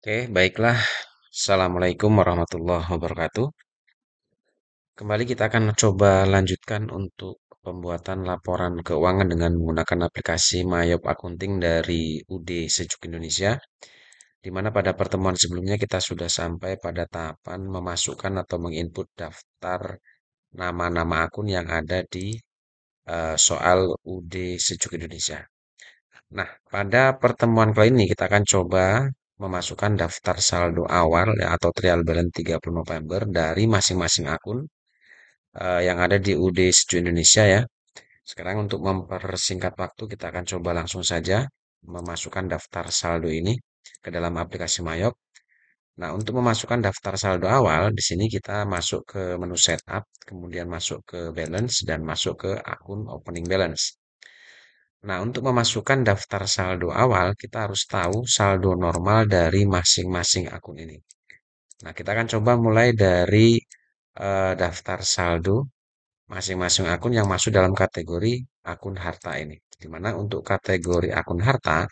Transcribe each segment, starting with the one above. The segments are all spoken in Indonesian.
Oke, baiklah. Assalamualaikum warahmatullahi wabarakatuh. Kembali kita akan coba lanjutkan untuk pembuatan laporan keuangan dengan menggunakan aplikasi Mayop Accounting dari UD Sejuk Indonesia, di mana pada pertemuan sebelumnya kita sudah sampai pada tahapan memasukkan atau menginput daftar nama-nama akun yang ada di soal UD Sejuk Indonesia. Nah, pada pertemuan kali ini kita akan coba memasukkan daftar saldo awal ya, atau trial balance 30 November dari masing-masing akun yang ada di UD Sejuk Indonesia ya. Sekarang untuk mempersingkat waktu kita akan coba langsung saja memasukkan daftar saldo ini ke dalam aplikasi Mayop. Nah, untuk memasukkan daftar saldo awal, di sini kita masuk ke menu setup, kemudian masuk ke balance dan masuk ke akun opening balance. Nah, untuk memasukkan daftar saldo awal, kita harus tahu saldo normal dari masing-masing akun ini. Nah, kita akan coba mulai dari daftar saldo masing-masing akun yang masuk dalam kategori akun harta ini. Di mana untuk kategori akun harta,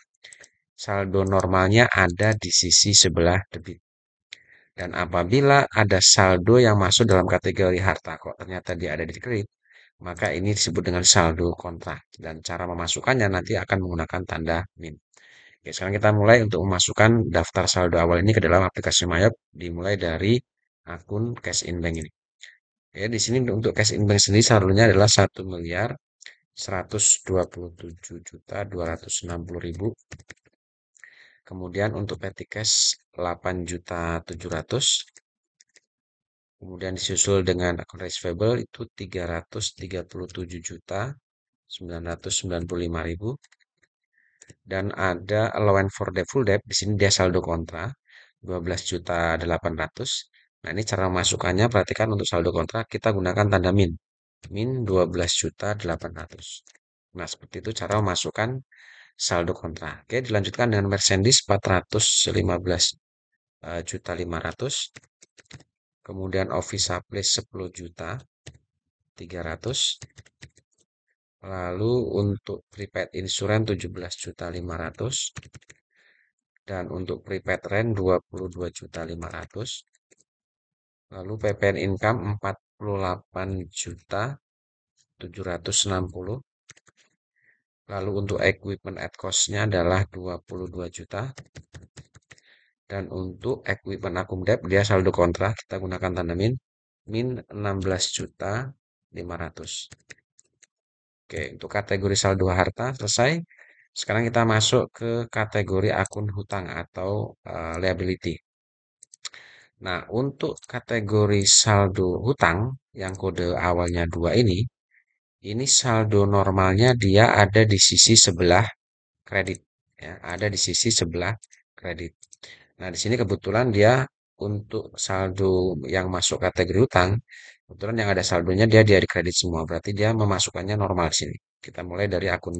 saldo normalnya ada di sisi sebelah debit. Dan apabila ada saldo yang masuk dalam kategori harta, kok ternyata dia ada di kredit, maka ini disebut dengan saldo kontra. Dan cara memasukkannya nanti akan menggunakan tanda min. Oke, sekarang kita mulai untuk memasukkan daftar saldo awal ini ke dalam aplikasi Mayop, dimulai dari akun cash in bank ini. Ya, di sini untuk cash in bank sendiri saldonya adalah 1.127.260.000. Kemudian untuk petty cash 8.700.000. Kemudian disusul dengan akun receivable itu 337.995.000. Dan ada allowance for default debt, di sini dia saldo kontra 12.800.000. Nah, ini cara masukkannya, perhatikan untuk saldo kontra kita gunakan tanda min. Min 12.800.000. Nah, seperti itu cara memasukkan saldo kontra. Oke, dilanjutkan dengan merchandise 415.500.000. Kemudian office supply 10.300.000. Lalu untuk prepaid insurance 17.500.000. Dan untuk prepaid rent 22.500.000. Lalu PPN income 48.760.000. Lalu untuk equipment at cost-nya adalah 22 juta. Dan untuk equipment akumulasi dia saldo kontra, kita gunakan tanda min, min 16.500.000. Oke, untuk kategori saldo harta selesai. Sekarang kita masuk ke kategori akun hutang atau liability. Nah, untuk kategori saldo hutang yang kode awalnya 2 ini saldo normalnya dia ada di sisi sebelah kredit ya, ada di sisi sebelah kredit. Nah, di sini kebetulan dia untuk saldo yang masuk kategori hutang, kebetulan yang ada saldonya dia di kredit semua, berarti dia memasukkannya normal di sini. Kita mulai dari akun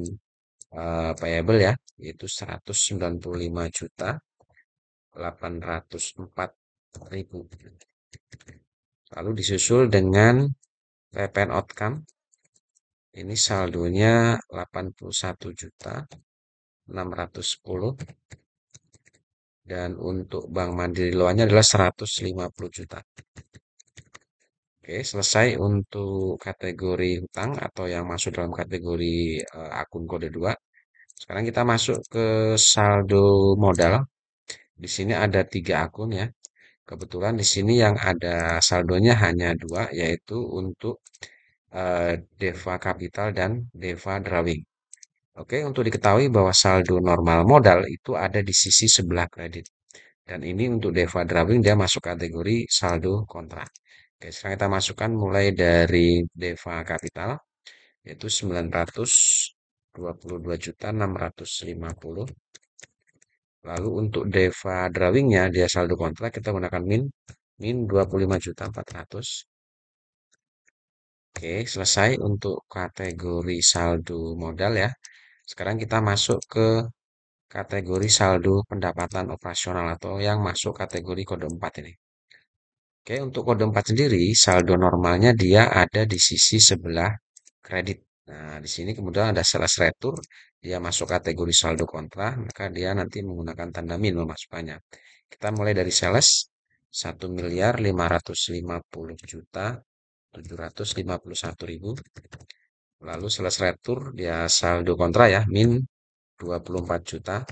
payable ya, yaitu 195.804.000. Lalu disusul dengan PPN outcome. Ini saldonya 81.610. Dan untuk Bank Mandiri Loannya adalah 150 juta. Oke, selesai untuk kategori hutang atau yang masuk dalam kategori akun kode 2. Sekarang kita masuk ke saldo modal. Di sini ada 3 akun ya. Kebetulan di sini yang ada saldonya hanya 2, yaitu untuk Deva Capital dan Deva Drawing. Oke, untuk diketahui bahwa saldo normal modal itu ada di sisi sebelah kredit. Dan ini untuk Deva Drawing dia masuk kategori saldo kontra. Oke, sekarang kita masukkan mulai dari Deva Capital, yaitu 922.650. Lalu untuk Deva Drawingnya dia saldo kontra, kita gunakan min 25.400. Oke, selesai untuk kategori saldo modal ya. Sekarang kita masuk ke kategori saldo pendapatan operasional atau yang masuk kategori kode 4 ini. Oke, untuk kode 4 sendiri saldo normalnya dia ada di sisi sebelah kredit. Nah, di sini kemudian ada sales retur, dia masuk kategori saldo kontra, maka dia nanti menggunakan tanda min memasukkannya. Kita mulai dari sales 1.550.751.000. Lalu sales retur dia saldo kontra ya, min 24 juta.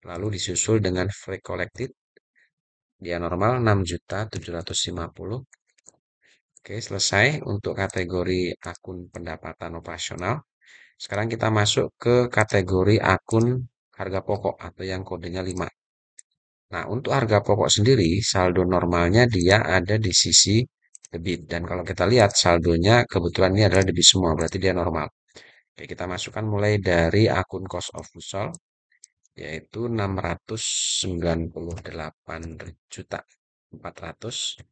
Lalu disusul dengan free collected, dia normal 6.750.000. Oke, selesai untuk kategori akun pendapatan operasional. Sekarang kita masuk ke kategori akun harga pokok atau yang kodenya 5. Nah, untuk harga pokok sendiri, saldo normalnya dia ada di sisi debit. Dan kalau kita lihat saldonya kebetulan ini adalah debit semua, berarti dia normal. Oke, kita masukkan mulai dari akun cost of goods sold, yaitu 698.400.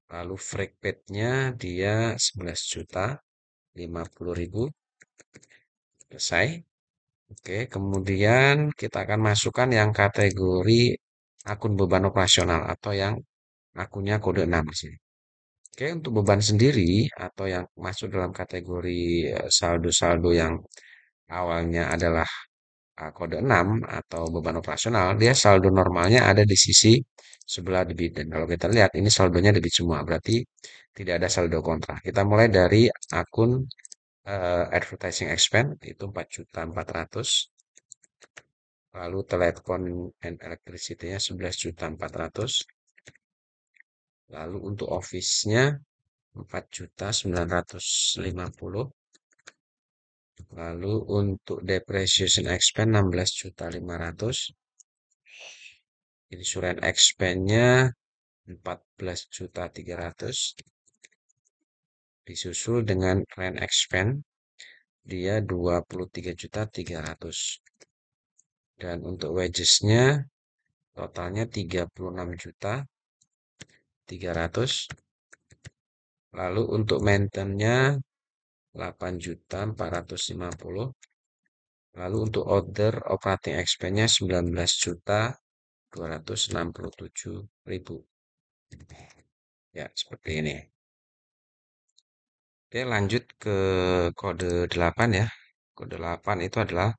Lalu free paid-nya dia 11.050.000. Selesai. Oke, kemudian kita akan masukkan yang kategori akun beban operasional atau yang akunnya kode 6 di sini. Oke, untuk beban sendiri atau yang masuk dalam kategori saldo-saldo yang awalnya adalah kode 6 atau beban operasional, dia saldo normalnya ada di sisi sebelah debit. Dan kalau kita lihat ini saldonya debit semua, berarti tidak ada saldo kontra. Kita mulai dari akun advertising expense itu 4.400.000. Lalu telepon and electricity-nya 11.400.000. Lalu untuk office-nya 4.950.000. Lalu untuk depreciation expense 16.500.000. Insurance expense-nya 14.300.000. Disusul dengan rent expense dia 23.300.000. Dan untuk wages-nya totalnya 36.300.000. Lalu untuk maintenance-nya 8.450.000. Lalu untuk other operating expense-nya 19.267.000. Ya, seperti ini. Oke, lanjut ke kode 8 ya. Kode 8 itu adalah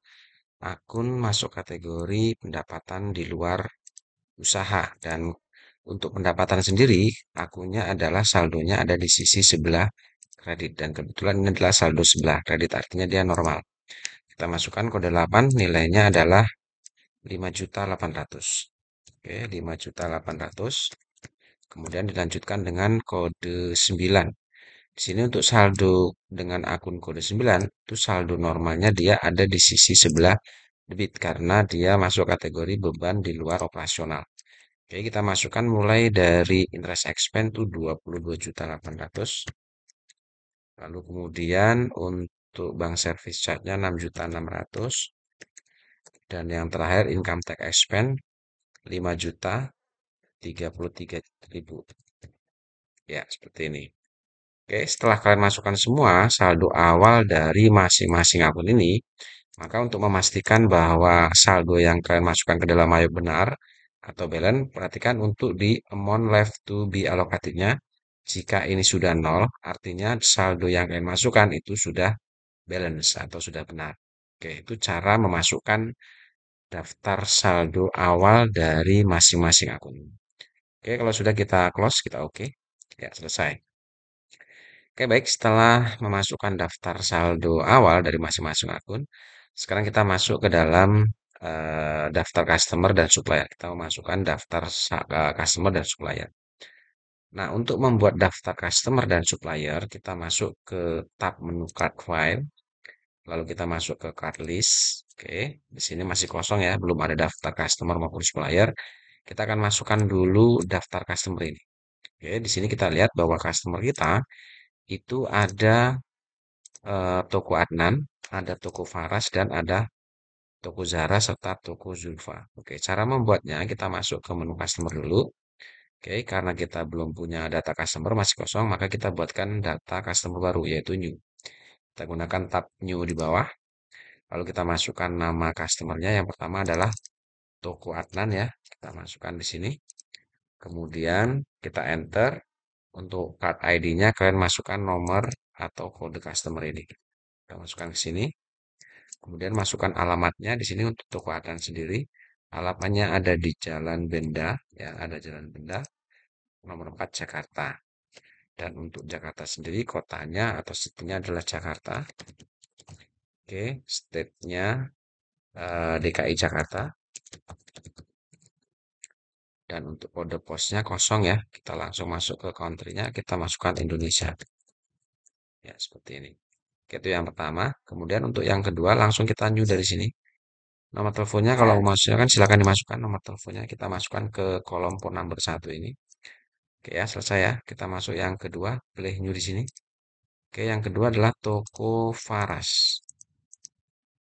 akun masuk kategori pendapatan di luar usaha. Dan untuk pendapatan sendiri, akunnya adalah saldonya ada di sisi sebelah kredit. Dan kebetulan ini adalah saldo sebelah kredit, artinya dia normal. Kita masukkan kode 8, nilainya adalah 5.800.000. Oke, 5.800.000. Kemudian dilanjutkan dengan kode 9. Di sini untuk saldo dengan akun kode 9, itu saldo normalnya dia ada di sisi sebelah debit karena dia masuk kategori beban di luar operasional. Oke, kita masukkan mulai dari interest expense itu 22.800.000. Lalu kemudian untuk bank service charge-nya 6.600.000. Dan yang terakhir income tax expense 5.033.000. Ya, seperti ini. Oke, setelah kalian masukkan semua saldo awal dari masing-masing akun ini, maka untuk memastikan bahwa saldo yang kalian masukkan ke dalam Ayo benar atau balance, perhatikan untuk di amount left to be allocated-nya. Jika ini sudah nol, artinya saldo yang kalian masukkan itu sudah balance atau sudah benar. Oke, itu cara memasukkan daftar saldo awal dari masing-masing akun. Oke, kalau sudah kita close, kita oke. Ya, selesai. Oke, baik. Setelah memasukkan daftar saldo awal dari masing-masing akun, sekarang kita masuk ke dalam daftar customer dan supplier. Kita memasukkan daftar customer dan supplier. Nah, untuk membuat daftar customer dan supplier, kita masuk ke tab menu card file. Lalu kita masuk ke card list. Oke, di sini masih kosong ya, belum ada daftar customer maupun supplier. Kita akan masukkan dulu daftar customer ini. Oke, di sini kita lihat bahwa customer kita itu ada toko Adnan, ada toko Faras, dan ada toko Zara serta toko Zulfa. Oke, cara membuatnya kita masuk ke menu customer dulu. Oke, karena kita belum punya data customer masih kosong, maka kita buatkan data customer baru yaitu new. Kita gunakan tab new di bawah. Lalu kita masukkan nama customernya. Yang pertama adalah toko Adnan ya. Kita masukkan di sini. Kemudian kita enter. Untuk card ID-nya kalian masukkan nomor atau kode customer ini. Kita masukkan ke sini. Kemudian masukkan alamatnya di sini untuk toko Adnan sendiri. Alamatnya ada di Jalan Benda, ya, ada Jalan Benda, nomor 4 Jakarta. Dan untuk Jakarta sendiri, kotanya atau city-nya adalah Jakarta. Oke, state-nya DKI Jakarta. Dan untuk kode posnya kosong ya, kita langsung masuk ke country-nya, kita masukkan Indonesia. Ya, seperti ini. Itu yang pertama. Kemudian untuk yang kedua, langsung kita new dari sini. Nomor teleponnya kalau mau masuknya kan silakan dimasukkan nomor teleponnya. Kita masukkan ke kolom phone number 1 ini. Oke ya, selesai ya. Kita masuk yang kedua, pilih new di sini. Oke, yang kedua adalah toko Faras.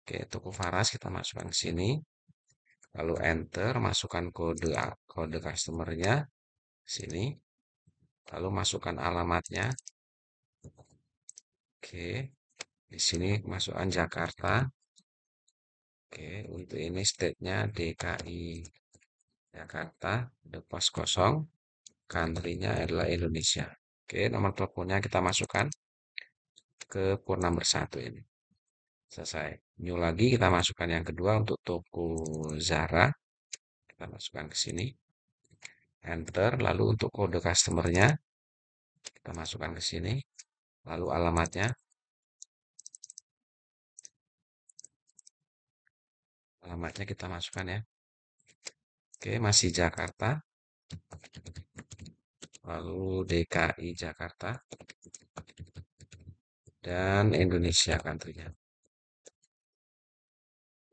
Oke, toko Faras kita masukkan ke sini. Lalu enter, masukkan kode customernya sini. Lalu masukkan alamatnya. Oke, di sini masukkan Jakarta. Oke, untuk ini state-nya DKI Jakarta, the pos kosong, country-nya adalah Indonesia. Oke, nomor teleponnya kita masukkan ke port number 1 ini. Selesai. New lagi kita masukkan yang kedua untuk toko Zara. Kita masukkan ke sini. Enter. Lalu untuk kode customernya kita masukkan ke sini. Lalu alamatnya. Alamatnya kita masukkan ya. Oke, masih Jakarta. Lalu DKI Jakarta. Dan Indonesia country-nya.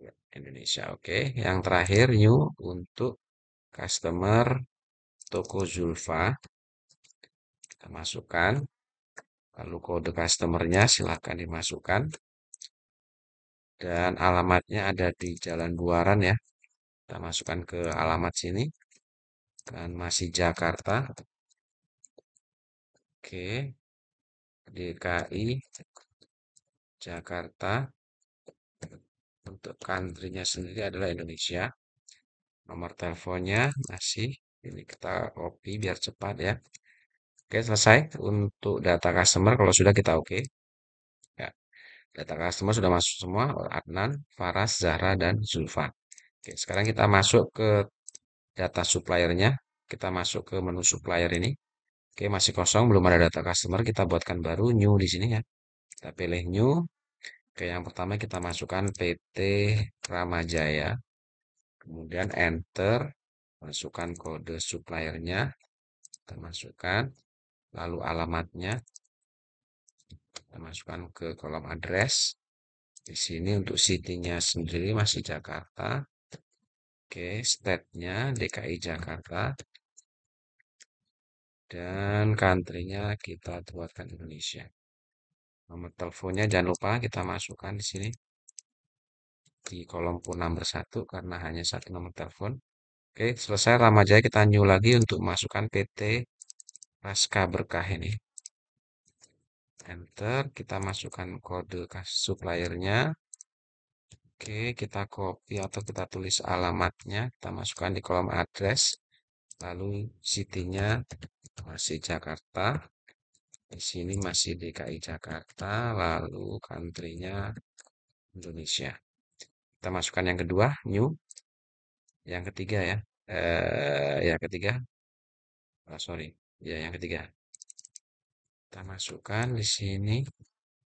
Ya, Indonesia. Oke, yang terakhir new untuk customer toko Zulfa. Kita masukkan. Lalu kode customernya silakan dimasukkan. Dan alamatnya ada di Jalan Buaran ya. Kita masukkan ke alamat sini. Dan masih Jakarta. Oke. DKI Jakarta. Untuk country-nya sendiri adalah Indonesia. Nomor teleponnya masih. Ini kita copy biar cepat ya. Oke, selesai. Untuk data customer kalau sudah kita oke. Ya, data customer sudah masuk semua. Adnan, Faras, Zahra, dan Zulfa. Oke, sekarang kita masuk ke data suppliernya. Kita masuk ke menu supplier ini. Oke, masih kosong, belum ada data customer. Kita buatkan baru, new di sini ya. Kita pilih new. Oke, yang pertama kita masukkan PT Ramajaya. Kemudian enter. Masukkan kode suppliernya. Kita masukkan. Lalu alamatnya. Kita masukkan ke kolom address. Di sini untuk city-nya sendiri masih Jakarta. Oke, state-nya DKI Jakarta. Dan country-nya kita buatkan Indonesia. Nomor teleponnya jangan lupa kita masukkan di sini. Di kolom phone number 1 karena hanya satu nomor telepon. Oke, selesai Ramajaya kita new lagi untuk masukkan PT Pasca Berkah ini. Enter, kita masukkan kode suppliernya. Oke, kita copy atau kita tulis alamatnya. Kita masukkan di kolom address. Lalu city-nya masih Jakarta. Di sini masih DKI Jakarta. Lalu country-nya Indonesia. Kita masukkan yang kedua, new. Yang ketiga ya. Ya ketiga. Sorry. Ya, yang ketiga. Kita masukkan di sini.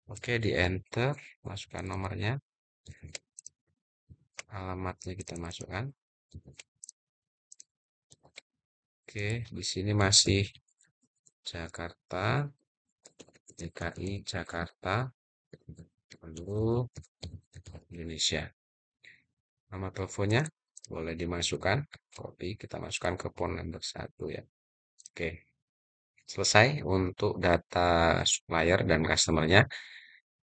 Oke, di enter. Masukkan nomornya. Alamatnya kita masukkan. Oke, di sini masih Jakarta, DKI Jakarta, lalu Indonesia. Nama teleponnya boleh dimasukkan, copy, kita masukkan ke phone number 1 ya. Oke, selesai untuk data supplier dan customernya.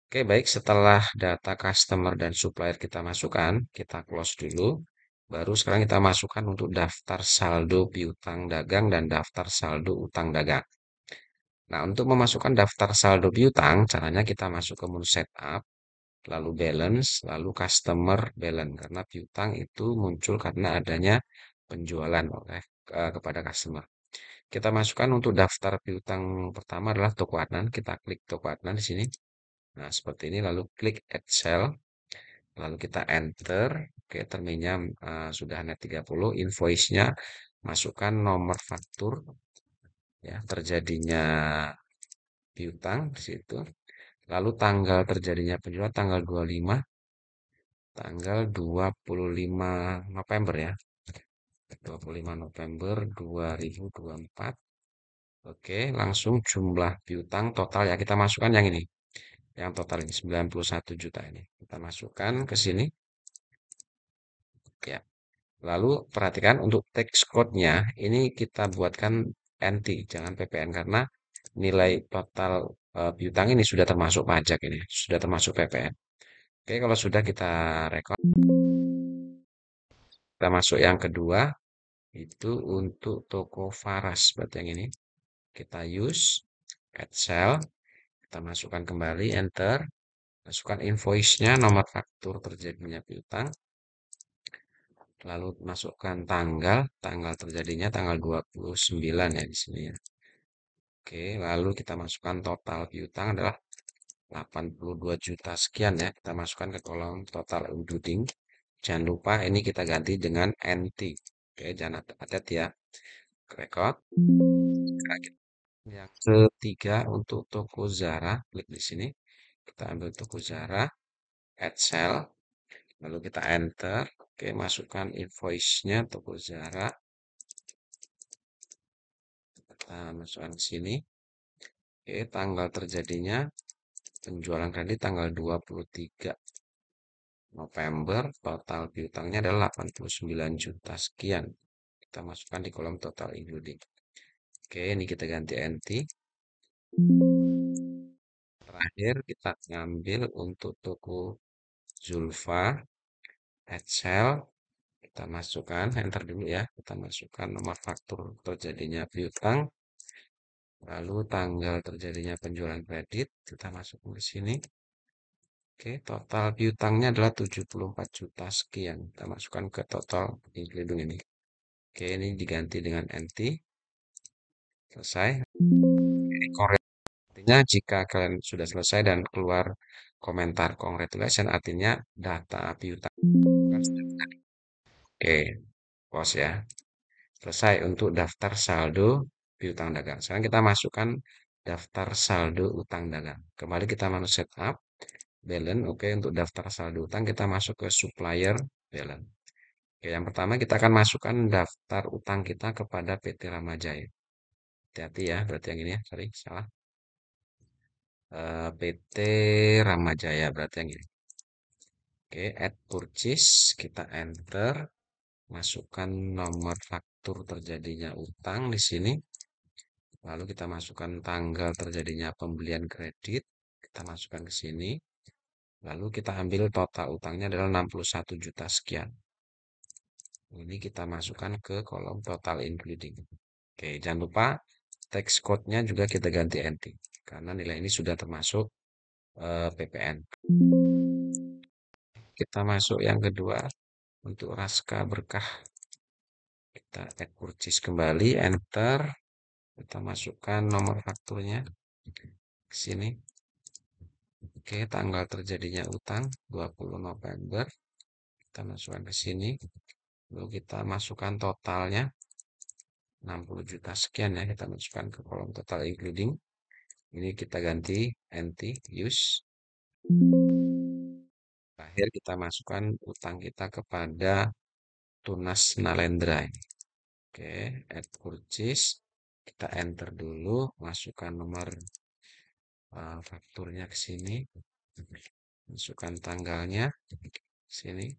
Oke, baik, setelah data customer dan supplier kita masukkan, kita close dulu. Baru sekarang kita masukkan untuk daftar saldo piutang dagang dan daftar saldo utang dagang. Nah, untuk memasukkan daftar saldo piutang, caranya kita masuk ke menu setup, lalu balance, lalu customer balance. Karena piutang itu muncul karena adanya penjualan oleh kepada customer. Kita masukkan untuk daftar piutang pertama adalah toko Adnan. Kita klik toko Adnan di sini. Nah, seperti ini lalu klik add cell, lalu kita enter. Oke, terminnya sudah net 30, invoice-nya masukkan nomor faktur ya, terjadinya piutang di situ. Lalu tanggal terjadinya penjualan tanggal 25, tanggal 25 November ya. 25 November 2024. Oke, langsung jumlah piutang total ya. Kita masukkan yang ini. Yang total ini 91 juta ini. Kita masukkan ke sini. Ya. Lalu perhatikan untuk tax code-nya ini kita buatkan NT, jangan PPN karena nilai total piutang ini sudah termasuk pajak ini, sudah termasuk PPN. Oke, kalau sudah kita rekod, kita masuk yang kedua itu untuk toko Faras. Berarti yang ini kita use add cell, kita masukkan kembali enter, masukkan invoice-nya, nomor faktur terjadinya piutang, lalu masukkan tanggal terjadinya tanggal 29 ya di sini ya. Oke, lalu kita masukkan total piutang adalah 82 juta sekian ya. Kita masukkan ke kolom total including. Jangan lupa ini kita ganti dengan NT. Oke, jangan hati-hati ya. Record. Yang ketiga untuk toko Zara, klik di sini. Kita ambil toko Zara, add cell, lalu kita enter. Oke, masukkan invoice-nya toko Zara. Kita masukkan ke sini. Oke, tanggal terjadinya penjualan kredit tanggal 23 November, total piutangnya adalah 89 juta sekian. Kita masukkan di kolom total including. Oke, ini kita ganti NT. Terakhir kita ngambil untuk toko Zulfa, Excel, kita masukkan, enter dulu ya. Kita masukkan nomor faktur terjadinya piutang, lalu tanggal terjadinya penjualan kredit, kita masukkan ke sini. Oke, total piutangnya adalah 74 juta sekian. Kita masukkan ke total including ini. Oke, ini diganti dengan NT. Selesai. Ini artinya jika kalian sudah selesai dan keluar komentar congratulations, artinya data piutang sudah tadi. Oke, close ya. Selesai untuk daftar saldo piutang dagang. Sekarang kita masukkan daftar saldo utang dagang. Kembali kita mau setup balance. Oke, untuk daftar saldo utang kita masuk ke supplier balance. Oke, yang pertama kita akan masukkan daftar utang kita kepada PT Ramajaya. Hati-hati ya, berarti yang ini ya, sorry, salah. PT Ramajaya berarti yang ini. Oke, add purchase, kita enter, masukkan nomor faktur terjadinya utang di sini. Lalu kita masukkan tanggal terjadinya pembelian kredit, kita masukkan ke sini. Lalu kita ambil total utangnya adalah 61 juta sekian. Ini kita masukkan ke kolom total including. Oke, jangan lupa tax code-nya juga kita ganti NT karena nilai ini sudah termasuk PPN. Kita masuk yang kedua untuk Raska Berkah. Kita add purchase kembali, enter. Kita masukkan nomor fakturnya ke sini. Oke, tanggal terjadinya utang 20 November. Kita masukkan ke sini. Lalu kita masukkan totalnya 60 juta sekian ya. Kita masukkan ke kolom total including. Ini kita ganti NT use. Terakhir kita masukkan utang kita kepada Tunas Nalendra ini. Oke, add purchase. Kita enter dulu, masukkan nomor fakturnya ke sini. Masukkan tanggalnya ke sini.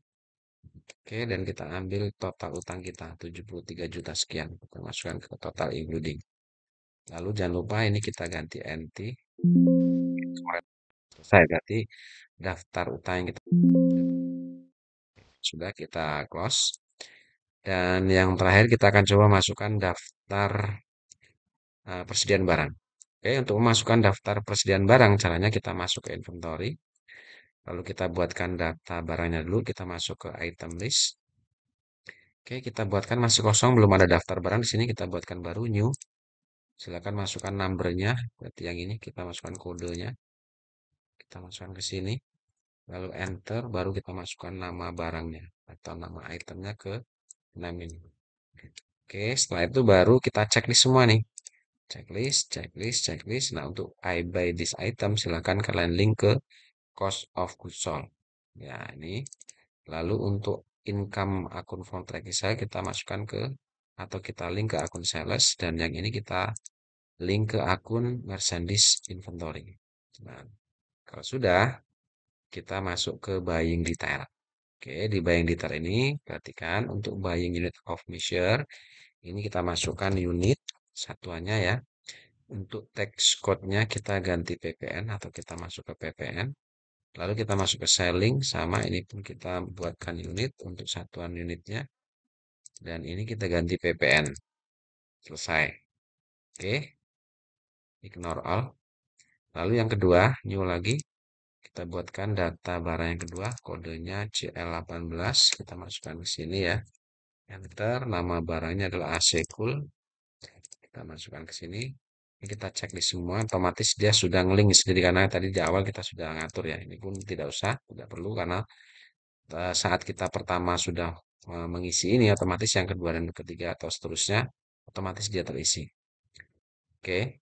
Oke, dan kita ambil total utang kita 73 juta sekian. Kita masukkan ke total including. Lalu jangan lupa ini kita ganti NT. Selesai berarti daftar utang yang kita sudah kita close. Dan yang terakhir kita akan coba masukkan daftar persediaan barang. Oke, untuk memasukkan daftar persediaan barang, caranya kita masuk ke inventory. Lalu kita buatkan data barangnya dulu, kita masuk ke item list. Oke, kita buatkan masih kosong, belum ada daftar barang di sini, kita buatkan baru new. Silakan masukkan numbernya, berarti yang ini kita masukkan kodenya, kita masukkan ke sini, lalu enter, baru kita masukkan nama barangnya atau nama itemnya ke name ini. Oke, setelah itu baru kita checklist semua nih. Checklist, checklist, checklist. Nah, untuk I buy this item, silakan kalian link ke cost of goods sold. Ya, ini. Lalu untuk income akun phone tracking saya kita masukkan ke atau kita link ke akun sales dan yang ini kita link ke akun merchandise inventory. Nah, kalau sudah kita masuk ke buying detail. Oke, di buying detail ini perhatikan untuk buying unit of measure ini kita masukkan unit satuannya ya. Untuk text code-nya kita ganti ppn atau kita masuk ke ppn. Lalu kita masuk ke selling sama ini pun kita buatkan unit untuk satuan unitnya. Dan ini kita ganti ppn. Selesai. Oke, ignore all. Lalu yang kedua, new lagi. Kita buatkan data barang yang kedua, kodenya CL18. Kita masukkan ke sini ya. Enter, nama barangnya adalah AC Cool. Kita masukkan ke sini. Ini kita cek di semua, otomatis dia sudah ngelink sendiri karena tadi di awal kita sudah ngatur ya. Ini pun tidak usah, tidak perlu karena saat kita pertama sudah mengisi ini, otomatis yang kedua dan ketiga atau seterusnya, otomatis dia terisi. Oke,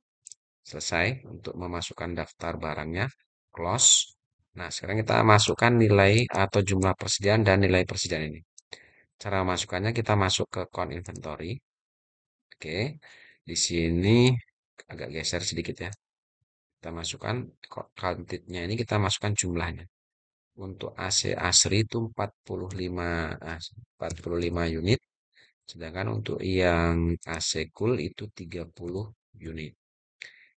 selesai untuk memasukkan daftar barangnya, close. Nah, sekarang kita masukkan nilai atau jumlah persediaan dan nilai persediaan ini. Cara masukkannya kita masuk ke count inventory. Oke, di sini agak geser sedikit ya. Kita masukkan counted-nya ini kita masukkan jumlahnya. Untuk AC Asri itu 45 unit. Sedangkan untuk yang AC Cool itu 30 unit.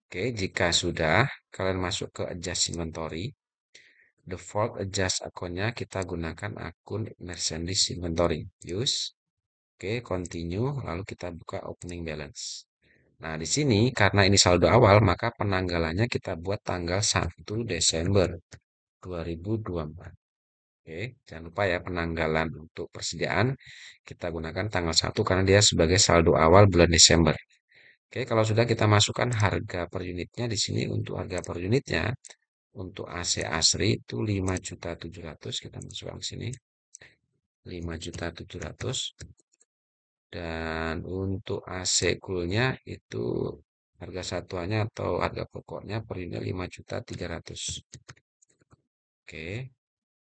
Oke, jika sudah, kalian masuk ke adjust inventory. Default adjust akunnya kita gunakan akun merchandise inventory. Use. Oke, continue. Lalu kita buka opening balance. Nah, di sini karena ini saldo awal, maka penanggalannya kita buat tanggal 1 Desember 2024. Oke, jangan lupa ya penanggalan untuk persediaan kita gunakan tanggal 1 karena dia sebagai saldo awal bulan Desember. Oke, kalau sudah kita masukkan harga per unitnya di sini untuk harga per unitnya untuk AC Asri itu 5.700.000 kita masukkan ke sini 5.700.000 dan untuk AC Coolnya itu harga satuannya atau harga pokoknya per unitnya 5.300.000. Oke,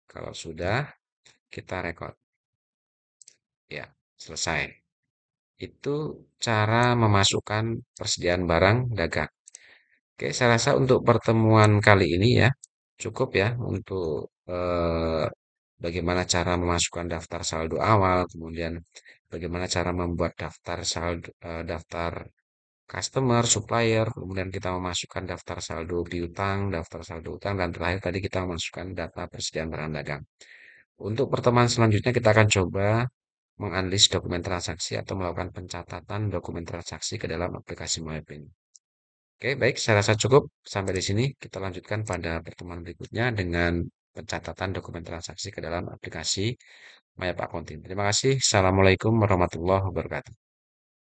kalau sudah kita record. Ya, selesai. Itu cara memasukkan persediaan barang dagang. Oke, saya rasa untuk pertemuan kali ini ya cukup ya untuk bagaimana cara memasukkan daftar saldo awal, kemudian bagaimana cara membuat daftar saldo, daftar customer, supplier, kemudian kita memasukkan daftar saldo piutang, daftar saldo utang, dan terakhir tadi kita memasukkan data persediaan barang dagang. Untuk pertemuan selanjutnya kita akan coba menganalisis dokumen transaksi atau melakukan pencatatan dokumen transaksi ke dalam aplikasi MyPin. Oke, baik, saya rasa cukup sampai di sini. Kita lanjutkan pada pertemuan berikutnya dengan pencatatan dokumen transaksi ke dalam aplikasi MyApp Accounting. Terima kasih. Assalamualaikum warahmatullahi wabarakatuh.